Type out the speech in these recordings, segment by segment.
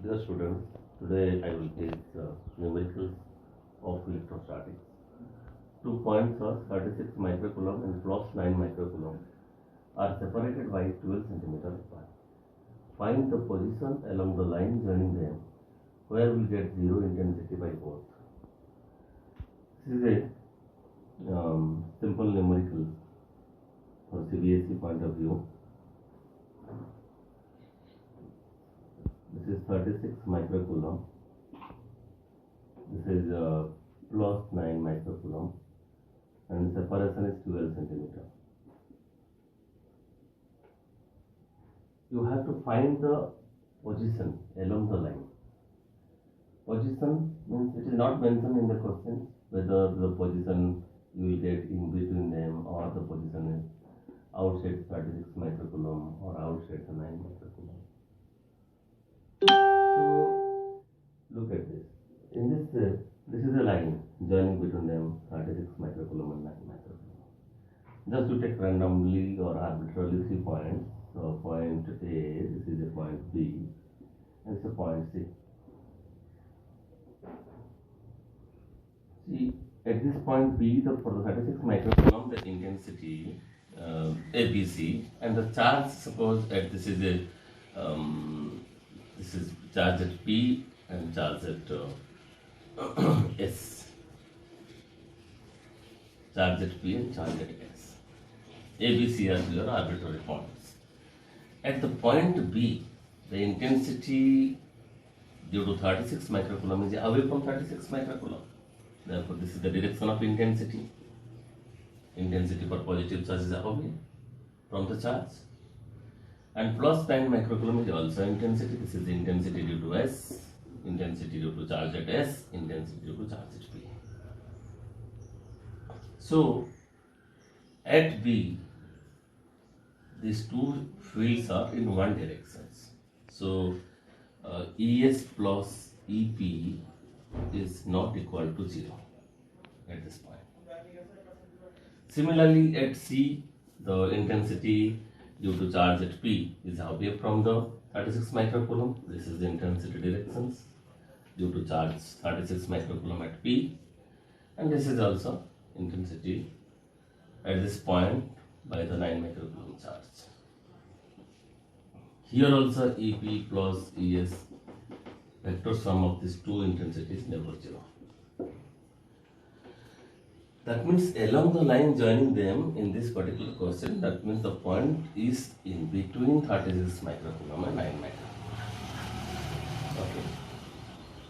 Dear students, today I will teach numericals of electrostatics. 2 points are 36 microcoulomb and plus 9 microcoulomb are separated by 12 centimeters apart. Find the position along the line joining them where we get zero intensity by both. This is a simple numerical for CBSE point of view. This is 36 microcoulomb. This is plus 9 microcoulomb and separation is 12 centimeter. You have to find the position along the line. Position means it is not mentioned in the question whether the position you will get in between them or the position is outside 36 microcoulomb or outside the 9 microcoulomb. So look at this. In this is a line joining between them 36 microcoulomb and 9 microcoulomb. Just to take randomly or arbitrarily 3 points. So point A, this is a point B, and it's a point C. See, at this point B, for the 36 microcoulomb, the intensity ABC, and the charge, suppose at this is a this is charge at P and charge at S. Charge at P and charge at S. ABC are your arbitrary points. At the point B, the intensity due to 36 microcoulomb is away from 36 microcoulomb. Therefore, this is the direction of intensity. Intensity for positive charge is away from the charge. And plus 9 microcoulomb is also intensity. This is the intensity due to S, intensity due to charge at S, intensity due to charge at P. So, at B, these two fields are in one direction. So, ES plus EP is not equal to 0 at this point. Similarly, at C, the intensity due to charge at P is away from the 36 microcoulomb. This is the intensity directions due to charge 36 microcoulomb at P, and this is also intensity at this point by the 9 microcoulomb charge. Here also EP plus ES vector sum of these two intensities never 0. That means along the line joining them in this particular question, that means the point is in between 36 microcoulomb and 9 microcoulomb. Okay.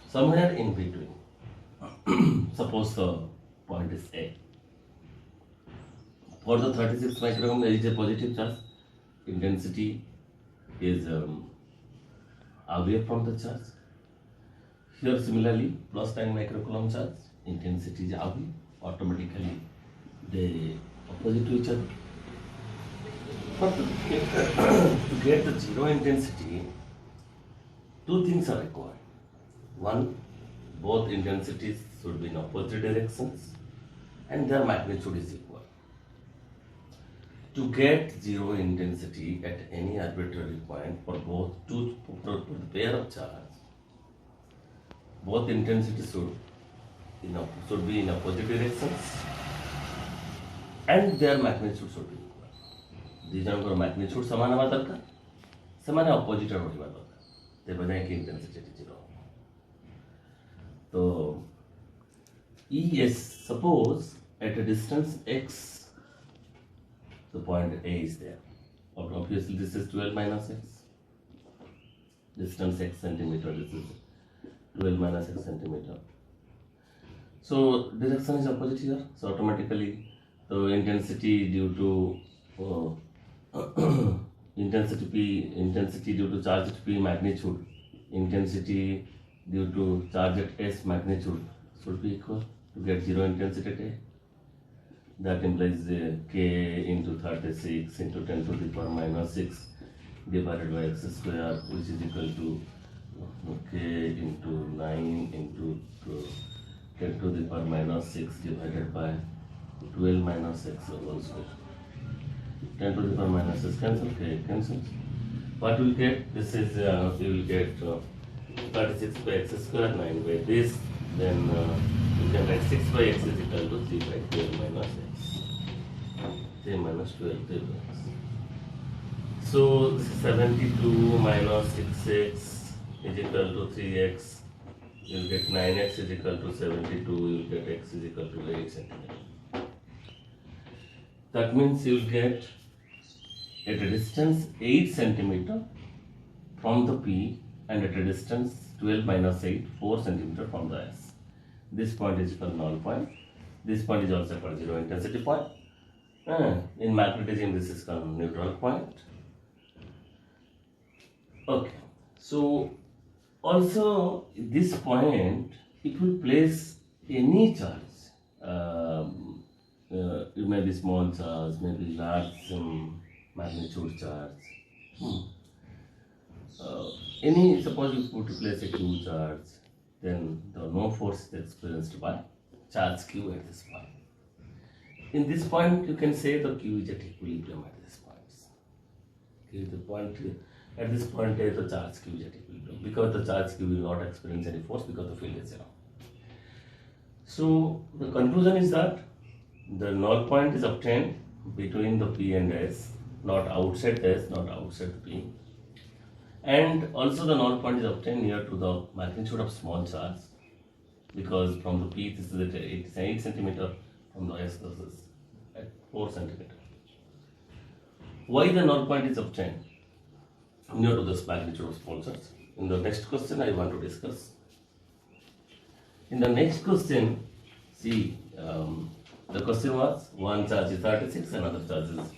Somewhere in between. Suppose the point is A. For the 36 microcoulomb, there is a positive charge. Intensity is away from the charge. Here similarly, plus 9 microcoulomb charge, intensity is away. Automatically they opposite to each other. But to get the zero intensity, two things are required. One, both intensities should be in opposite directions and their magnitude is equal. To get zero intensity at any arbitrary point for both for the pair of charge, both intensities should be in opposite directions and their magnitude should be equal. These are magnitude समान हवा दरकार, समान opposite होने वाला दरकार. ते बजाय कि intensity 0. तो ES, suppose at a distance x, the point A is there. Obviously this is 12 minus x. Distance x centimeter, this is 12 minus x centimeter. So direction is opposite here. So automatically the intensity due to intensity due to charge at P magnitude, intensity due to charge at S magnitude should be equal to get zero intensity at A. That implies K into 36 into 10 to the power minus 6 divided by x square, which is equal to K into 9 into 10 to the power minus 6 divided by 12 minus x whole square. 10 to the power minus 6 cancel, K cancels. What will get? This is you will get 36 by x square, 9 by this, then you can write 6 by x is equal to 3 by 12 minus x. 3 minus 12, 3 by x. So this is 72 minus 6x is equal to 3x. You will get 9x is equal to 72, you will get x is equal to 8 centimeter. That means you will get at a distance 8 centimeter from the P and at a distance 12 minus 8, 4 centimeter from the S. This point is called null point. This point is also called zero intensity point. In magnetism, this is called neutral point. Okay, so also this point, it will place any charge. It may be small charge, maybe large magnitude charge. Any, suppose you put to place a Q charge, then no force is experienced by charge Q at this point. In this point, you can say the Q is at equilibrium at this point. At this point, the charge Q is at equilibrium because the charge Q will not experience any force because the field is zero. So the conclusion is that the null point is obtained between the P and S, not outside S, not outside P. And also the null point is obtained near to the magnitude of small charge because from the P this is 8 centimeter, from the S this is at 4 centimeter. Why the null point is obtained near to this magnitude of small charge? In the next question I want to discuss. In the next question, see, the question was one charge is 36, another charge is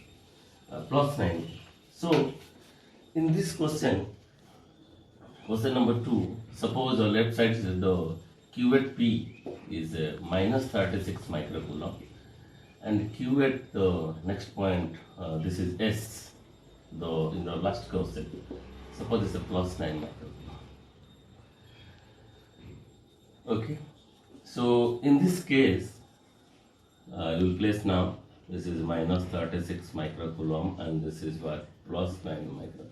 plus 9. So in this question number 2, suppose the left side is the Q at P is minus 36 microcoulomb, and Q at the next point, this is S, in the last question, suppose it's a plus 9 microcoulomb. Okay, so in this case, you will place now, this is minus 36 microcoulomb and this is what, plus 9 microcoulomb.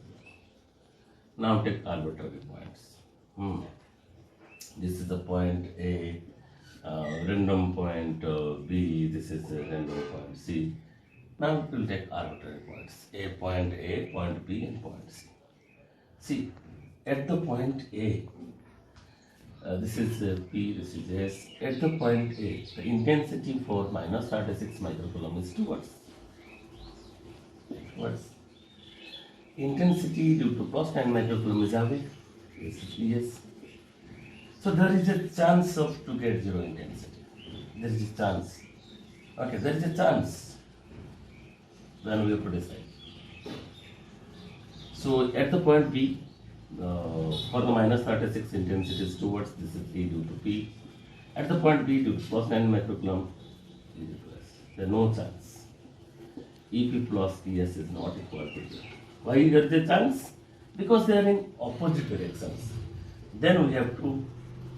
Now take arbitrary points. This is the point A, random point B, this is the random point C. Now we will take arbitrary points, A, point B and point C. See, at the point A, this is P, this is S. At the point A, the intensity for minus 36 microcoulomb is towards. Intensity due to plus 9 microcoulomb is away. This is PS. So there is a chance to get zero intensity. There is a chance. Okay, there is a chance. Then we have to decide. So at the point B, for the minus 36 intensity is towards, this is E due to P. At the point B due to plus 9 microcoulomb, E due to S. There is no chance. EP plus PS is not equal to 0. Why is there a chance? Because they are in opposite directions. Then we have to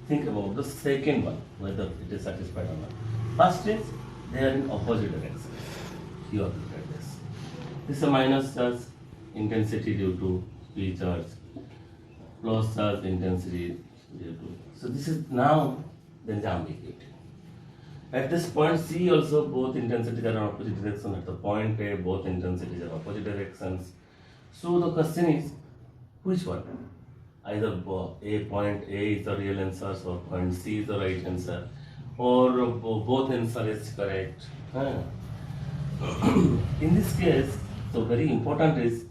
think about the second one, whether it is satisfied or not. First is, they are in opposite directions. You have to look at this. This is a minus charge, intensity due to P charge, plus charge, intensity due to. So this is now, there is ambiguity. At this point C also, both intensities are in opposite direction. At the point A, both intensities are opposite directions. So the question is, which one? Either point A is the real answer or point C is the right answer, or both answer is correct. In this case, so very important is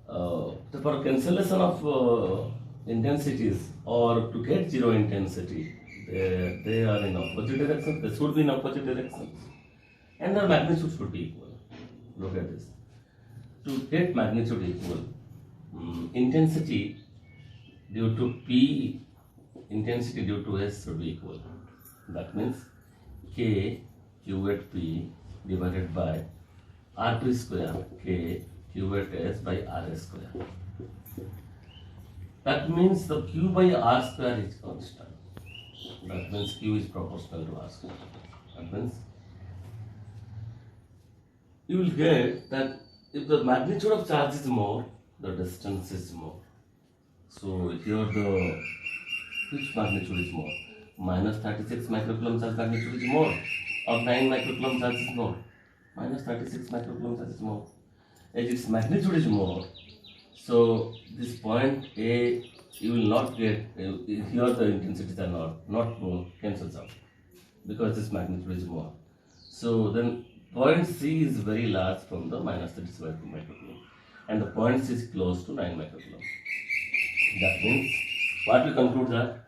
for cancellation of intensities or to get zero intensity, they are in opposite directions. They should be in opposite directions, and their magnitude should be equal. Look at this. To get magnitude equal, intensity due to P, intensity due to S should be equal. That means K Q at P divided by R2 square K Q at S by R square. That means the Q by R square is constant. That means Q is proportional to R square. That means you will get that if the magnitude of charge is more, the distance is more. So here the which magnitude is more? Minus 36 microcoulomb charge magnitude is more, or 9 microcoulomb charge is more? Minus 36 microcoulomb charge is more. As its magnitude is more, so this point A, you will not get, here the intensities are not more, cancels out, because this magnitude is more. So then point C is very large from the minus 36 microcoulomb, and the point C is close to 9 microcoulomb. That means, what we conclude that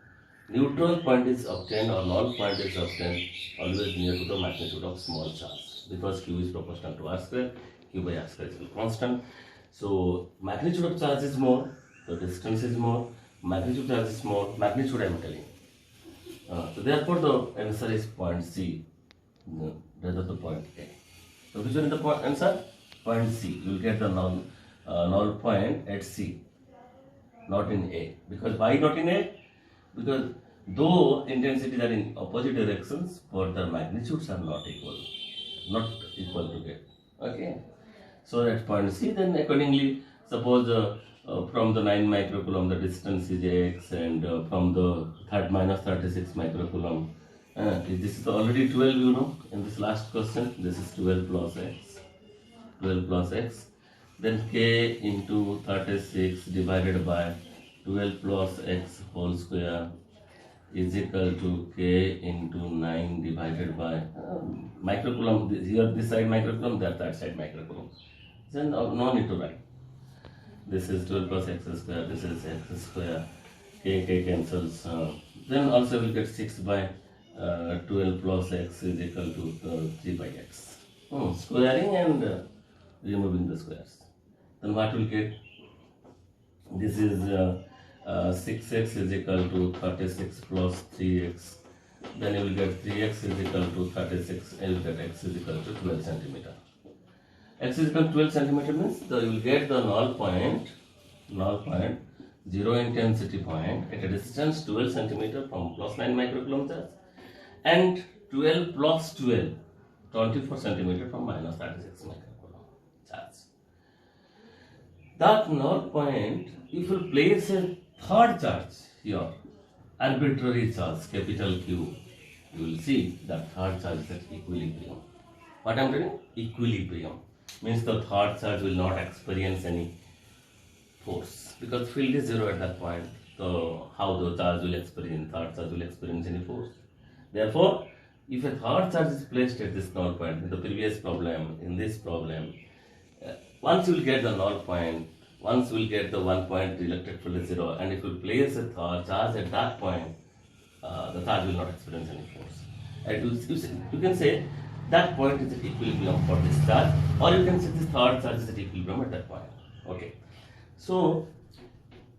neutral point is obtained or null point is obtained always near to the magnitude of small charge, because Q is proportional to R square, Q by R square is constant. So magnitude of charge is more, the distance is more, magnitude charge is more, magnitude I am telling. So therefore the answer is point C rather than point A. So which one is the point answer? Point C. You will get the null point at C, not in A. Because why not in A? Because though intensities are in opposite directions, but the magnitudes are not equal to get. Okay. So that's point C. Then accordingly, suppose from the 9 microcoulomb the distance is x, and from the minus 36 microcoulomb, this is already 12, you know, in this last question, this is 12 plus x. 12 plus x. Then k into 36 divided by 12 plus x whole square is equal to k into 9 divided by microcoulomb. Here this side microcoulomb, that side microcoulomb. Then no need to write. This is 12 plus x square, this is x square, k cancels. Then also we'll get 6 by 12 plus x is equal to 3 by x. Squaring and removing the squares. Then what we'll get? This is 6x is equal to 36 plus 3x. Then you will get 3x is equal to 36, you will get x is equal to 12 centimeter. X is equal to 12 centimeter means you will get the null point, zero intensity point at a distance 12 centimeter from plus 9 microcoulomb charge, and 12 plus 12, 24 centimeter from minus 36 microcoulomb charge. That null point, if you place a third charge here, arbitrary charge, capital Q, you will see that third charge is at equilibrium. What I am doing? Equilibrium. Means the third charge will not experience any force, because field is zero at that point. So how the charge will experience, third charge will experience any force. Therefore, if a third charge is placed at this null point, in the previous problem, in this problem, once you will get the null point, once you will get the 1 point electric field is zero, and if you place a third charge at that point, the charge will not experience any force. And you can say that point is at equilibrium for this charge, or you can say this third charge is at equilibrium at that point. Okay. So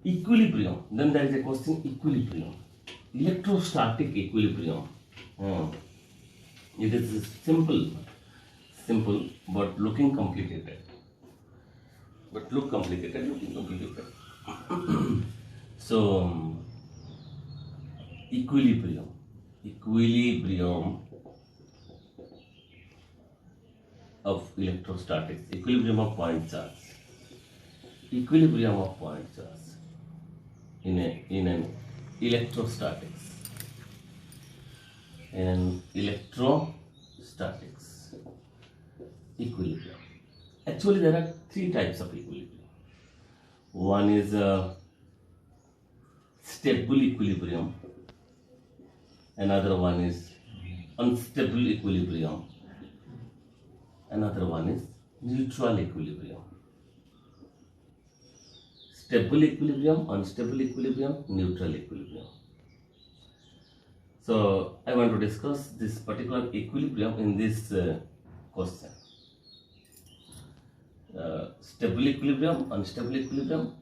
equilibrium, then there is a question, equilibrium, electrostatic equilibrium. It is simple but looking complicated. Looking complicated. So equilibrium of electrostatics, equilibrium of point charge in an electrostatics. Equilibrium. Actually, there are 3 types of equilibrium. One is stable equilibrium. Another one is unstable equilibrium. Another one is neutral equilibrium. Stable equilibrium, unstable equilibrium, neutral equilibrium. So I want to discuss this particular equilibrium in this question. Stable equilibrium, unstable equilibrium,